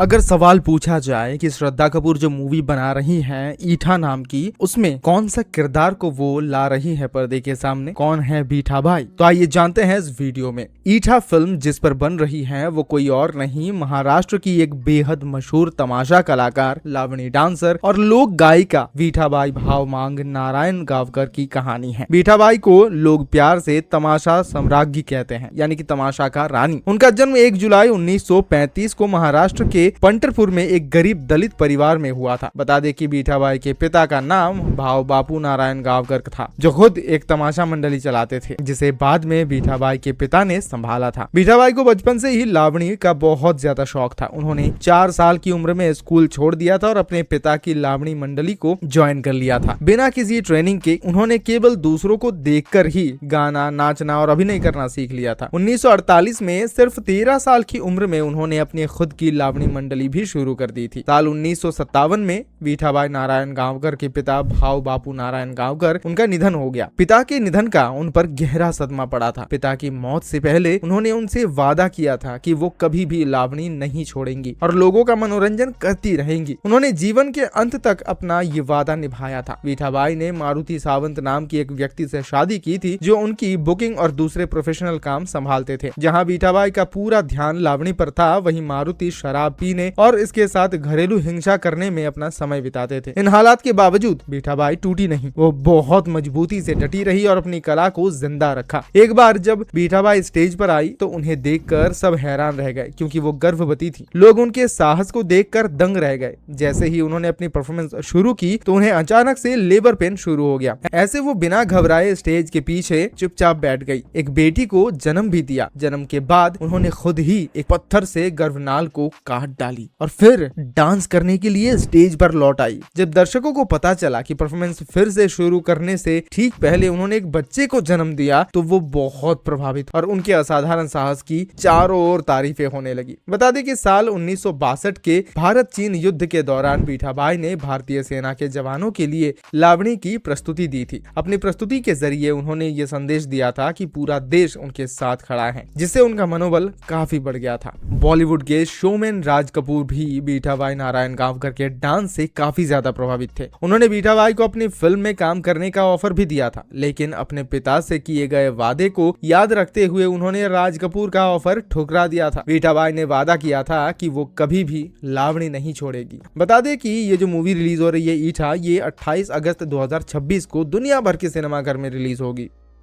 अगर सवाल पूछा जाए कि श्रद्धा कपूर जो मूवी बना रही हैं ईठा नाम की, उसमें कौन सा किरदार को वो ला रही है पर्दे के सामने, कौन है बीठा भाई, तो आइए जानते हैं इस वीडियो में। ईठा फिल्म जिस पर बन रही है वो कोई और नहीं, महाराष्ट्र की एक बेहद मशहूर तमाशा कलाकार, लावणी डांसर और लोक गायिका बीठाबाई भावमांग नारायण गावकर की कहानी है। बीठाबाई को लोग प्यार से तमाशा सम्राज्ञी कहते हैं, यानी कि तमाशा का रानी। उनका जन्म 1 जुलाई 1935 को महाराष्ट्र के पंढरपुर में एक गरीब दलित परिवार में हुआ था। बता दें कि बीठाबाई के पिता का नाम भाव बापू नारायण गावकर था, जो खुद एक तमाशा मंडली चलाते थे, जिसे बाद में बीठाबाई के पिता ने संभाला था। बीठाबाई को बचपन से ही लावणी का बहुत ज्यादा शौक था। उन्होंने 4 साल की उम्र में स्कूल छोड़ दिया था और अपने पिता की लावणी मंडली को ज्वाइन कर लिया था। बिना किसी ट्रेनिंग के उन्होंने केवल दूसरों को देखकर ही गाना, नाचना और अभिनय करना सीख लिया था। 1948 में सिर्फ 13 साल की उम्र में उन्होंने अपनी खुद की लावणी मंडली भी शुरू कर दी थी। साल 1957 में बीठाबाई नारायण गावकर के पिता भाव बापू नारायण गावकर उनका निधन हो गया। पिता के निधन का उन पर गहरा सदमा पड़ा था। पिता की मौत से पहले उन्होंने उनसे वादा किया था कि वो कभी भी लावणी नहीं छोड़ेंगी और लोगों का मनोरंजन करती रहेंगी। उन्होंने जीवन के अंत तक अपना ये वादा निभाया था। बीठाबाई ने मारुति सावंत नाम की एक व्यक्ति से शादी की थी, जो उनकी बुकिंग और दूसरे प्रोफेशनल काम संभालते थे। जहाँ बीठाबाई का पूरा ध्यान लावणी पर था, वहीं मारुति शराब पीने और इसके साथ घरेलू हिंसा करने में अपना समय बिताते थे। इन हालात के बावजूद बीठाबाई टूटी नहीं, वो बहुत मजबूती से डटी रही और अपनी कला को जिंदा रखा। एक बार जब बीठाबाई स्टेज पर आई तो उन्हें देखकर सब हैरान रह गए, क्योंकि वो गर्भवती थी। लोग उनके साहस को देखकर दंग रह गए। जैसे ही उन्होंने अपनी परफॉर्मेंस शुरू की तो उन्हें अचानक से लेबर पेन शुरू हो गया। ऐसे वो बिना घबराए स्टेज के पीछे चुपचाप बैठ गई। एक बेटी को जन्म भी दिया। जन्म के बाद उन्होंने खुद ही एक पत्थर से गर्भनाल को काट डाली और फिर डांस करने के लिए स्टेज पर लौट आई। जब दर्शकों को पता चला कि परफॉर्मेंस फिर से शुरू करने से ठीक पहले उन्होंने एक बच्चे को जन्म दिया, तो वो बहुत प्रभावित और उनके असाधारण साहस की चारों ओर तारीफें होने लगी। बता दें कि साल 1962 के भारत चीन युद्ध के दौरान बीठाबाई ने भारतीय सेना के जवानों के लिए लावणी की प्रस्तुति दी थी। अपनी प्रस्तुति के जरिए उन्होंने ये संदेश दिया था कि पूरा देश उनके साथ खड़ा है, जिससे उनका मनोबल काफी बढ़ गया था। बॉलीवुड के शोमैन राज कपूर भी बीठाबाई नारायण गावकर के डांस से काफी ज्यादा प्रभावित थे। उन्होंने बीठाबाई को अपनी फिल्म में काम करने का ऑफर भी दिया था, लेकिन अपने पिता से किए गए वादे को याद रखते हुए उन्होंने राज कपूर का ऑफर ठुकरा दिया था। बीठाबाई ने वादा किया था कि वो कभी भी लावणी नहीं छोड़ेगी। बता दें कि ये जो मूवी रिलीज हो रही है ईठा, ये 28 अगस्त 2026 को दुनिया भर के सिनेमाघर में रिलीज होगी।